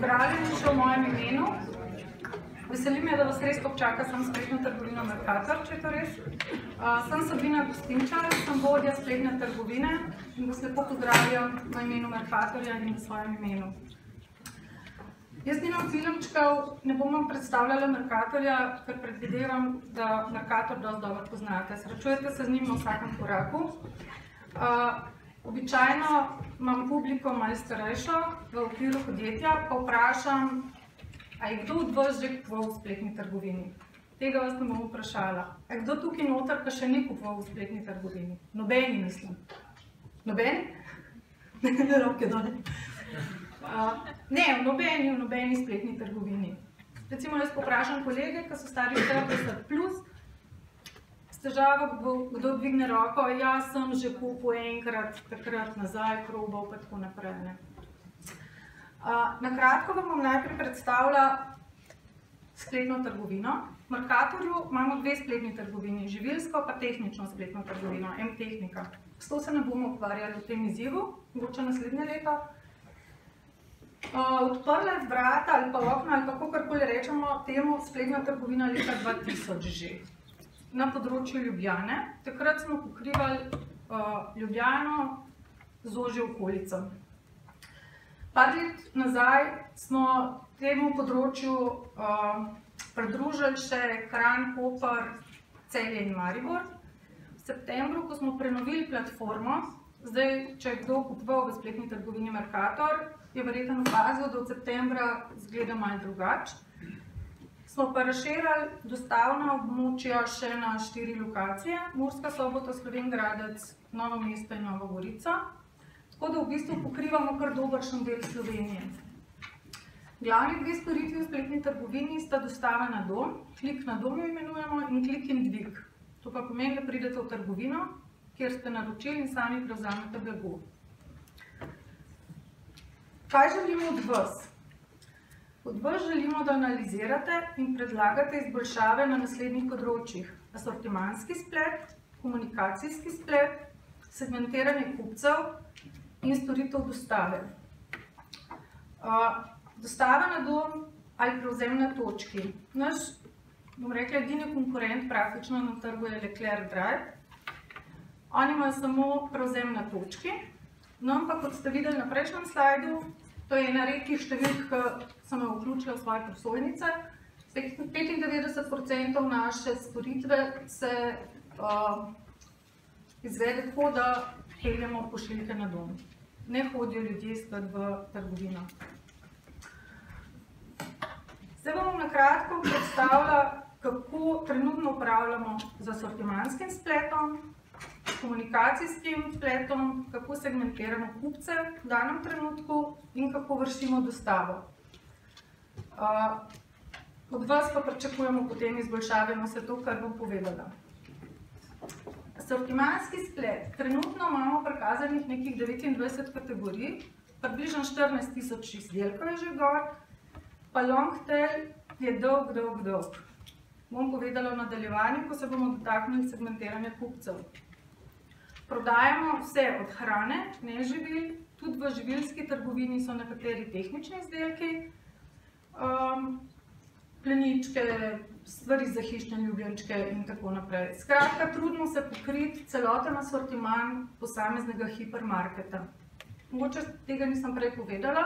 Pozdravljeni še v mojem imenu. Veseli me, da vas res občaka sem spletno trgovino Mercator, če je to res. Sem Sabina Gostinčar, sem vodja spletne trgovine in vas lepo pozdravljam v imenu Mercatorja in v svojem imenu. Jaz nimam filmčkov, ne bom vam predstavljala Mercatorja, ker predvidevam, da Mercator dosti dobro poznate. Srečujete se z njim na vsakem koraku. Običajno imam publiko malo starejšo v okviru podjetja, pa vprašam, a je kdo od vas že kupoval v spletni trgovini? Tega vas ne bom vprašala. A je kdo tukaj noter, pa še ni kupoval v spletni trgovini? Nobeni, mislim. Nobeni? Ne, roke dole. Ne, v nobeni spletni trgovini. Recimo, jaz poprašam kolege, ki so stari 40 plus, s težavo, kdo dvigne roko, jaz sem že kupil enkrat, takrat nazaj, probal, pa tako naprej. Na kratko vam bom najprej predstavila spletno trgovino. V Mercatorju imamo dve spletni trgovini, živilsko pa tehnično spletno trgovino, M-tehnika. S to se ne bomo ukvarjali v tem izzivu, mogoče naslednje leto. Odprla je vrata ali pa okna ali pa kakorkoli rečemo temu spletna trgovina leta 2000 že. Na področju Ljubljane. Takrat smo pokrivali Ljubljano z ožjo okolico. Par let nazaj smo temu področju pridružili še Kranj, Koper, Celje in Maribor. V septembru, ko smo prenovili platformo, zdaj, če je kdo kupoval v spletni trgovini Mercator, je verjetno opazil, da od septembra izgleda malo drugače. Smo pa razširili dostavna območja še na 4 lokacije, Murska Sobota, Slovenj Gradec, Novo mesto in Nova Gorica. Tako da v bistvu pokrivamo kar dobršen del Slovenije. Glavni dve storitvi v spletni trgovini sta dostava na dom, klik na dom jo imenujemo, in klik in dvig. To pa pomeni, da pridete v trgovino, kjer ste naročili in sami prevzamete blago. Kaj želimo od vas? Od vas želimo, da analizirate in predlagate izboljšave na naslednjih področjih. Asortimanski splet, komunikacijski splet, segmentiranje kupcev in storitev dostave. Dostava na dom ali prevzem na točki. Naš, bom rekla, edini konkurent praktično na trgu je Leclerc Drive. Oni imajo samo prevzem na točki. No, ampak kot ste videli na prejšnjem slajdu, to je ena redkih številk, ki sem jo vključila v svoje prosojnice. 95% naše storitve se izvede tako, da peljemo pošiljke na dom. Ne hodijo ljudje iskat v trgovino. Zdaj vam na kratko predstavlja, kako trenutno upravljamo z asortimanskim spletom, komunikacijskim spletom, kako segmentiramo kupce v danem trenutku in kako vršimo dostavo. Od vas pa pričakujemo potem izboljšave na vse to, kar bom povedala. Asortimanski splet. Trenutno imamo prikazanih nekih 29 kategorij, približno 14 000 izdelkov je že gor, pa long tail je dolg. Bom povedala v nadaljevanju, ko se bomo dotaknili segmentiranja kupcev. Prodajamo vse od hrane, ne živil, tudi v živilski trgovini so nekateri tehnični izdelki, pleničke, stvari za hišne ljubljenčke in tako naprej. Skratka, trudimo se pokriti celoten asortiman posameznega hipermarketa. Mogoče tega nisem prej povedala.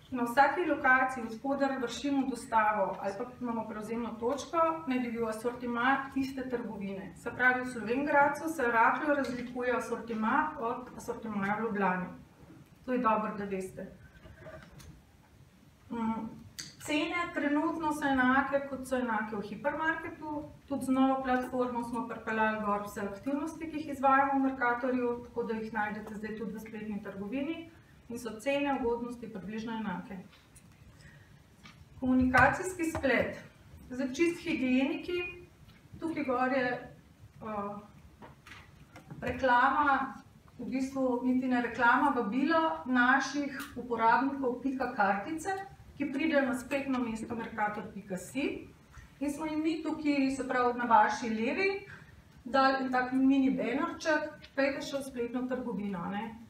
Na vsaki lokaciji, odspodar vršimo dostavo ali pa imamo prevzemno točko, naj bi bil asortiman tiste trgovine. Se pravi, v Slovenj Gradcu se rahlo razlikuje asortiman od asortimana v Ljubljani. To je dobro, da veste. Cene trenutno so enake, kot so enake v hipermarketu. Tudi z novo platformo smo pripeljali gor vse aktivnosti, ki jih izvajamo v Mercatorju, tako da jih najdete zdaj tudi v spletni trgovini. In so cene ugodnosti približno enake. Komunikacijski splet. Za čist higieniki, tukaj gor je reklama, v bistvu niti ne reklama, vabilo naših uporabnikov Pika kartice, ki pridejo na spletno mesto mercator.si in smo jim mi tukaj, se pravi na vaši levi, dali tak mini banerček, pejte še v spletno trgovino.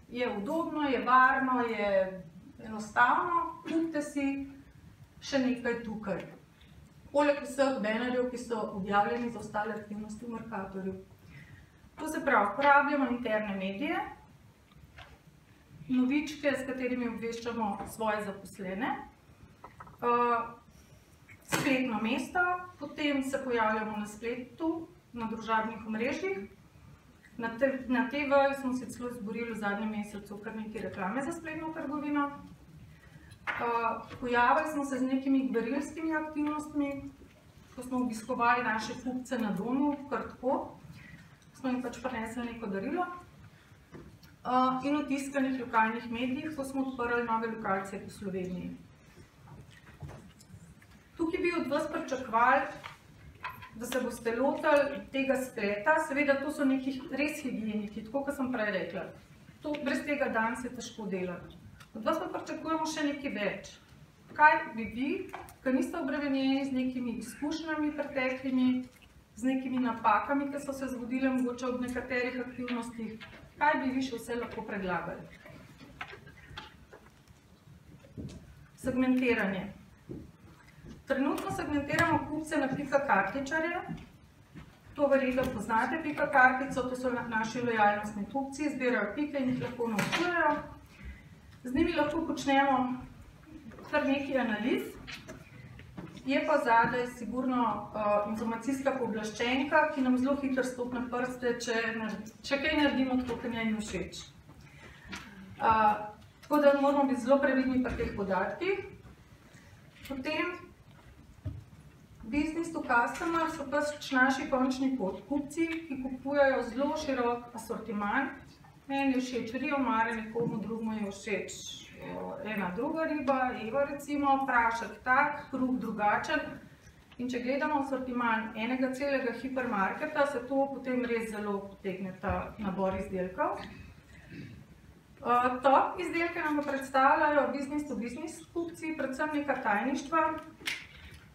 Je udobno, je varno, je enostavno, kupite si še nekaj tukaj. Poleg vseh banerjev, ki so objavljeni za ostale aktivnosti v Mercatorju. To se pravi, uporabljamo interne medije, novičke, s katerimi obveščamo svoje zaposlene, spletno mesto, potem se pojavljamo na spletu, na družabnih omrežjih. Na TV-ju smo se celo izborili v zadnjem mesecu kar nekaj reklame za spletno trgovino. Pojavili smo se z nekimi gverilskimi aktivnostmi, ko smo obiskovali naše kupce na domu, kar tako. Smo jim pač prinesli neko darilo. In v tiskanih lokalnih medijih, ko smo odprli nove lokacije po Sloveniji. Tukaj bi od vas pričakovali, da se boste lotili tega spleta. Seveda, to so neki res higieniki, tako kot sem prej rekla. Brez tega danes je težko delati. Od vas pa pričakujemo še nekaj več. Kaj bi vi, ki niste obremenjeni z nekimi izkušnjami preteklimi, z nekimi napakami, ki so se zgodile mogoče ob nekaterih aktivnostih, kaj bi vi še vse lahko predlagali? Segmentiranje. Trenutno segmentiramo kupce na pika-kartičarje. To verjetno poznate pika-kartico, to so naši lojalnostni kupci, zbirajo pike in jih lahko naučujejo. Z njimi lahko počnemo kar nekaj analiz. Je pa zadaj sigurno informacijska pooblaščenka, ki nam zelo hitro stopi na prste, če kaj naredimo tako, kot njej všeč. Tako da moramo biti zelo previdni pri teh podatkih. Potem business to customer so pač naši končni kupci, ki kupujejo zelo širok asortiman. Meni je všeč rio mare, nekomu drugemu je všeč ena druga riba, Eva recimo, prašek tak, kruh drugačen. In če gledamo asortiman enega celega hipermarketa, se to potem res zelo potegne ta nabor izdelkov. Top izdelke nam predstavljajo business to business kupci, predvsem neka tajništva.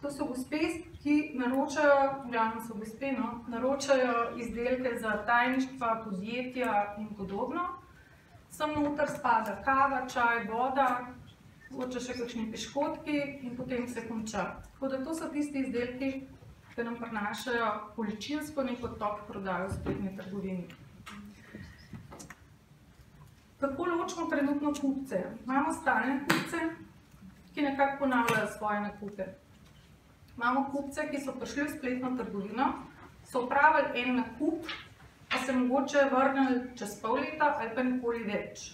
To so gospe, ki naročajo izdelke za tajništva, podjetja in podobno. Sem noter spada kava, čaj, voda, mogoče še kakšni piškotki in potem se konča. Tako da to so tisti izdelki, ki nam prinašajo količinsko neko top prodajo v spletni trgovini. Kako ločimo trenutno kupce? Imamo stalne kupce, ki nekako ponavljajo svoje nakupe. Imamo kupce, ki so prišli v spletno trgovino, so opravili en nakup, pa se mogoče vrnili čez pol leta ali pa nikoli več.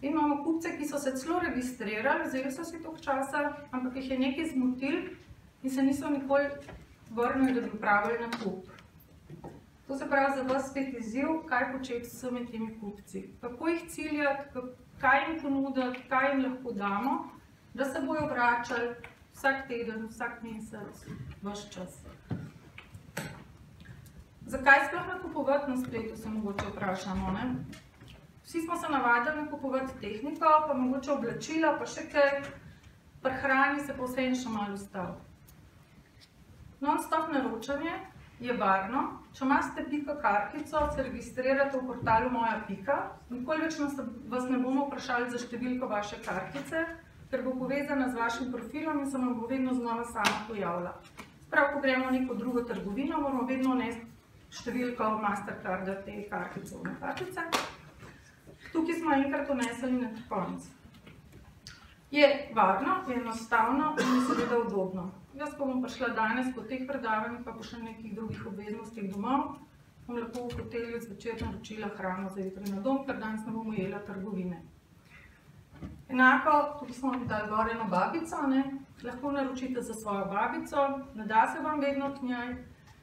In imamo kupce, ki so se celo registrirali, vzeli so si toliko časa, ampak jih je nekaj zmotil in se niso nikoli vrnili, da bi opravili nakup. To se pravi za vas spet izziv, kaj početi s vsemi temi kupci. Kako jih ciljati, kaj jim ponuditi, kaj jim lahko damo, da se bojo vračali vsak teden, vsak mesec, ves čas. Zakaj sploh nakupovati na spletu, se mogoče vprašamo, ne? Vsi smo se navadili nakupovati tehniko, pa mogoče oblačila, pa še kaj, pri hrani se pa vseeno še malo ustavi. Non-stop naročanje je varno. Če imate pika-kartico, se registrirate v portalu Moja pika, nikoli več vas ne bomo vprašali za številko vaše kartice, ker bo povezana z vašim profilom in se vam bo vedno znova sama pojavila. Prav, ko gremo v neko drugo trgovino, moramo vedno vnesti številko Mastercarda te kartice v kartice. Tukaj smo enkrat vnesli na konec. Je varno, je enostavno in je seveda udobno. Jaz pa bom prišla danes po teh predavanjih, pa po še nekih drugih obveznostih domov, bom lahko v hotelju zvečer naročila hrano za jutri na dom, ker danes ne bom ujela trgovine. Enako, tukaj smo dali gor eno babico, lahko naročite za svojo babico, ne da se vam vedno k njej,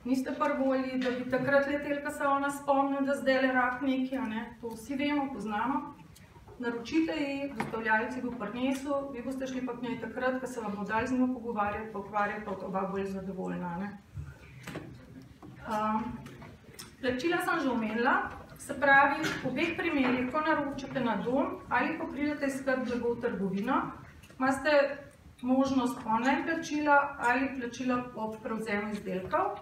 niste prvolji, da bi takrat leteli, ko se ona spomni, da zdaj le rak nekaj, to vsi vemo, poznamo. Naročite ji, dostavljalec bo prinesel, vi boste šli pa k njej takrat, ko se vam bo dal z njo pogovarjati, pa ukvarjati, pa oba bolj zadovoljna. Plačila sem že omenila, se pravi, v obeh primerih, ko naročite na dom ali ko pridete iskat blago v trgovino, imate možnost online plačila ali plačila ob prevzemu izdelkov.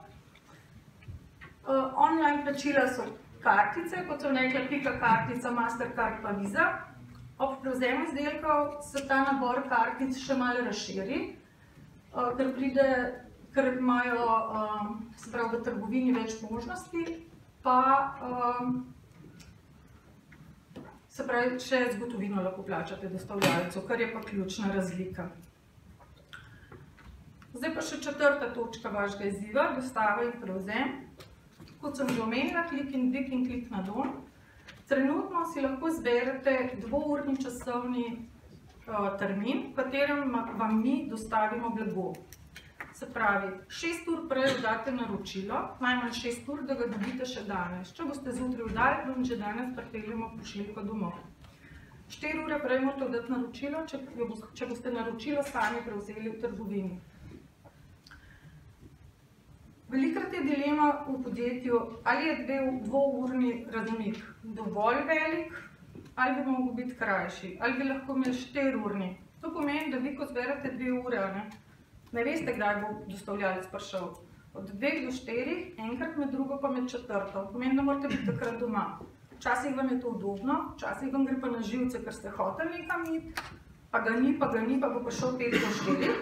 Online plačila so kartice, kot so rekla pika kartica, Mastercard pa Visa. Ob prevzemu izdelkov se ta nabor kartic še malo razširi, ker imajo v trgovini več možnosti, pa se pravi, še z gotovino lahko plačate dostavljalcu, kar je pa ključna razlika. Zdaj pa še četrta točka vašega izziva, dostava in prevzem. Kot sem že omenila, klik in dvig in klik na dom. Trenutno si lahko zberete 2-urni časovni termin, v katerem vam mi dostavimo blago. Se pravi, 6 ur prej date naročilo, najmanj 6 ur, da ga dobite še danes. Če boste zjutraj oddali, vam že danes pripeljemo pošiljko domov. 4 ure prej morate oddati naročilo, če boste naročilo sami prevzeli v trgovini. Velikokrat je dilema v podjetju, ali je 2-urni razmik dovolj velik, ali bi mogel biti krajši, ali bi lahko imeli 4-urni. To pomeni, da vi, ko zberete 2 ure, ne veste, kdaj bo dostavljalec prišel. Od 2 do 4, enkrat med drugo pa med četrto. Pomeni, da morate biti takrat doma. Včasih vam je to udobno, včasih vam gre pa na živce, ker ste hoteli nekam iti, pa ga ni, pa bo prišel 5 do 4,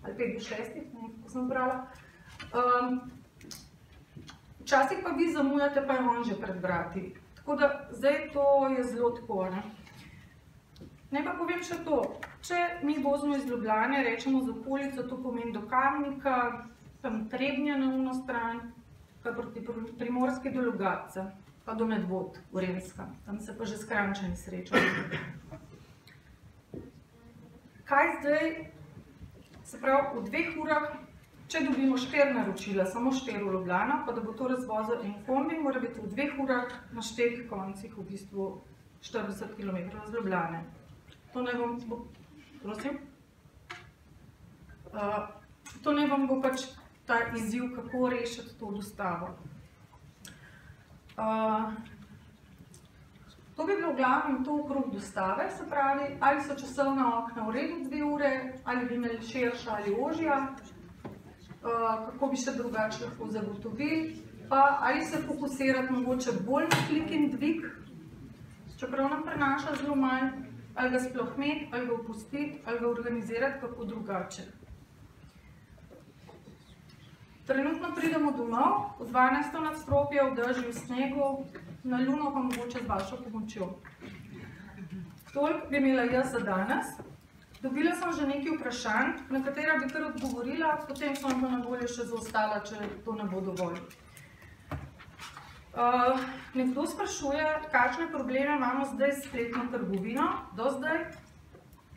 ali 5 do 6, ne vem, kako sem brala. Včasih pa vi zamujate, pa je on že pred vrati. Tako da zdaj to je zelo tako, ne. Naj pa povem še to, če mi vozimo iz Ljubljane, rečemo z okolico, to pomeni do Kamnika, tam Trebnje na uno stran, pa proti Primorski do Logatca, pa do Medvod, Gorenjska, tam se pa že s Kranjčani srečamo. Kaj zdaj, se pravi, v 2 urah, če dobimo 4 naročila, samo 4 v Ljubljano, pa da bo to razvozil en kombi, mora biti v 2 urah na 4 koncih v bistvu 40 km z Ljubljane. To naj vam bo, prosim, to naj vam bo pač ta izziv, kako rešiti to dostavo. To bi bilo v glavnem to okrog dostave, se pravi, ali so časovna okna v redu 2 ure, ali bi imeli širša ali ožja, kako bi se drugače lahko zagotovili, pa ali se fokusirati mogoče bolj na klik in dvig, čeprav nam prenaša zelo manj, ali ga sploh imeti, ali ga opustiti, ali ga organizirati kako drugače. Trenutno pridemo domov, v 12. nadstropje, v dežju, v snegu, na Luno pa mogoče z vašo pomočjo. Toliko bi imela jaz za danes. Dobila sem že nekaj vprašanj, na katera bi kar odgovorila, potem sem pa na voljo še zaostala, če to ne bo dovolj. Nekdo sprašuje, kakšne probleme imamo zdaj s spletno trgovino, do zdaj,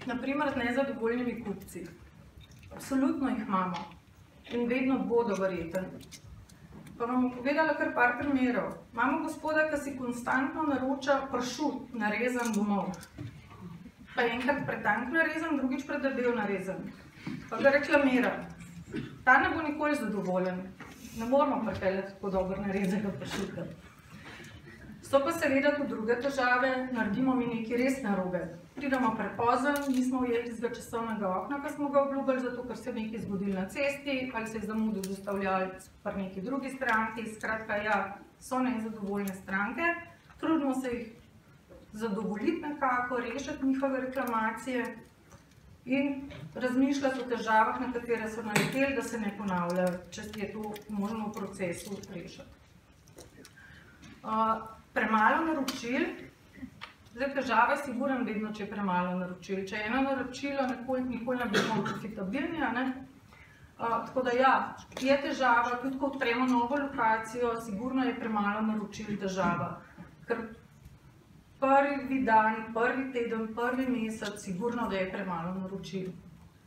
naprimer z nezadovoljnimi kupci. Absolutno jih imamo in vedno bodo verjeten. Pa vam bom povedala kar par primerov. Imamo gospoda, ki si konstantno naroča pršut narezan domov. Pa enkrat pretank narezan, drugič predebel narezan. Pa ga reklamira. Ta ne bo nikoli zadovoljen. Ne moramo pripeljati tako dobro narezanega pršuta. So pa seveda tudi druge težave, naredimo mi nekaj res narobe. Pridemo prepozno, nismo ujeli z časovnega okna, ko smo ga obljubili, zato ker se je nekaj zgodilo na cesti, ali se je zamudil dostavljalec pri neki drugi stranki. Skratka, ja, so nezadovoljne stranke. Trudimo se jih zadovoljiti nekako, rešiti njihove reklamacije in razmišljati o težavah, na katere so naleteli, da se ne ponavljajo, če je to možno v procesu rešiti. Premalo naročil. Zdaj, težava je sigurno vedno, če je premalo naročil. Če je eno naročilo, nikoli ne bomo profitabilni, tako da ja, je težava, tudi ko odpremo novo lokacijo, sigurno je premalo naročil težava. Ker prvi dan, prvi teden, prvi mesec, sigurno, da je premalo naročil.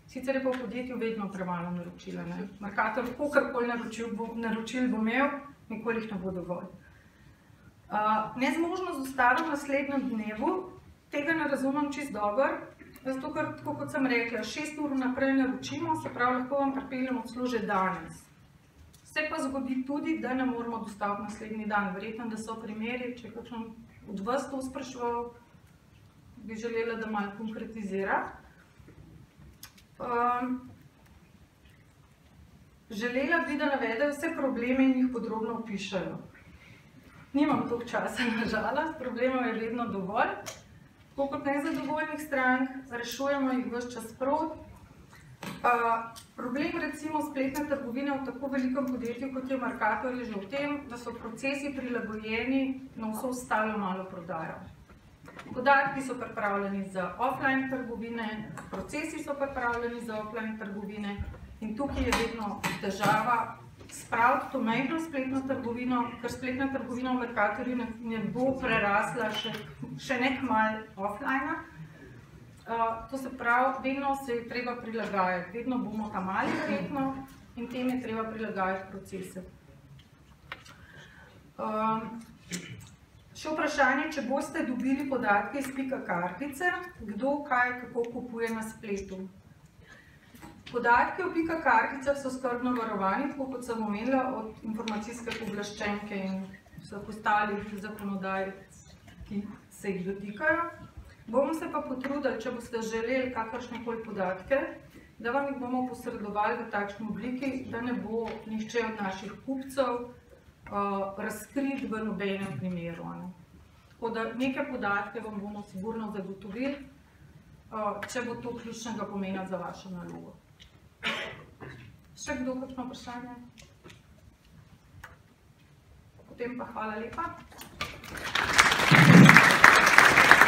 Sicer je pa v podjetju vedno premalo naročila. Mercator, kolikor naročil bo imel, nikoli jih ne bo dovolj. Nezmožnost dostave v naslednjem dnevu, tega ne razumem čisto dobro, zato ker, tako kot sem rekla, 6 ur naprej naročimo, se pravi, lahko vam pripeljemo celo že danes. Se pa zgodi tudi, da ne moramo dostaviti naslednji dan. Verjetno, da so primeri, če je kakšen od vas to spraševal, bi želela, da malo konkretizira. Želela bi, da navedejo vse probleme in jih podrobno opišejo. Nimam toliko časa, nažalost, problemov je vedno dovolj. Tako kot nezadovoljnih strank, rešujemo jih ves čas sprot. Problem recimo spletne trgovine v tako velikem podjetju, kot je Mercator, je že v tem, da so procesi prilagojeni na vso ostalo malo prodajo. Podatki so pripravljeni za offline trgovine, procesi so pripravljeni za offline trgovine in tukaj je vedno težava spraviti to majhno spletno trgovino, ker spletna trgovina v Mercatorju ne bo prerasla še nek mal offline. To se pravi, vedno se je treba prilagajati, vedno bomo tam mali verjetno in tem je treba prilagajati procese. Še vprašanje, če boste dobili podatke iz Pika kartice, kdo, kaj, kako kupuje na spletu. Podatki o Pika karticah so skrbno varovani, tako kot sem omenila, od informacijske pooblaščenke in vseh ostalih zakonodaj, ki se jih dotikajo. Bomo se pa potrudili, če boste želeli kakršnekoli podatke, da vam jih bomo posredovali v takšni obliki, da ne bo nihče od naših kupcev razkrit v nobenem primeru. Tako da neke podatke vam bomo sigurno zagotovili, če bo to ključnega pomena za vašo nalogo. Še kdo kakšno vprašanje? Potem pa hvala lepa.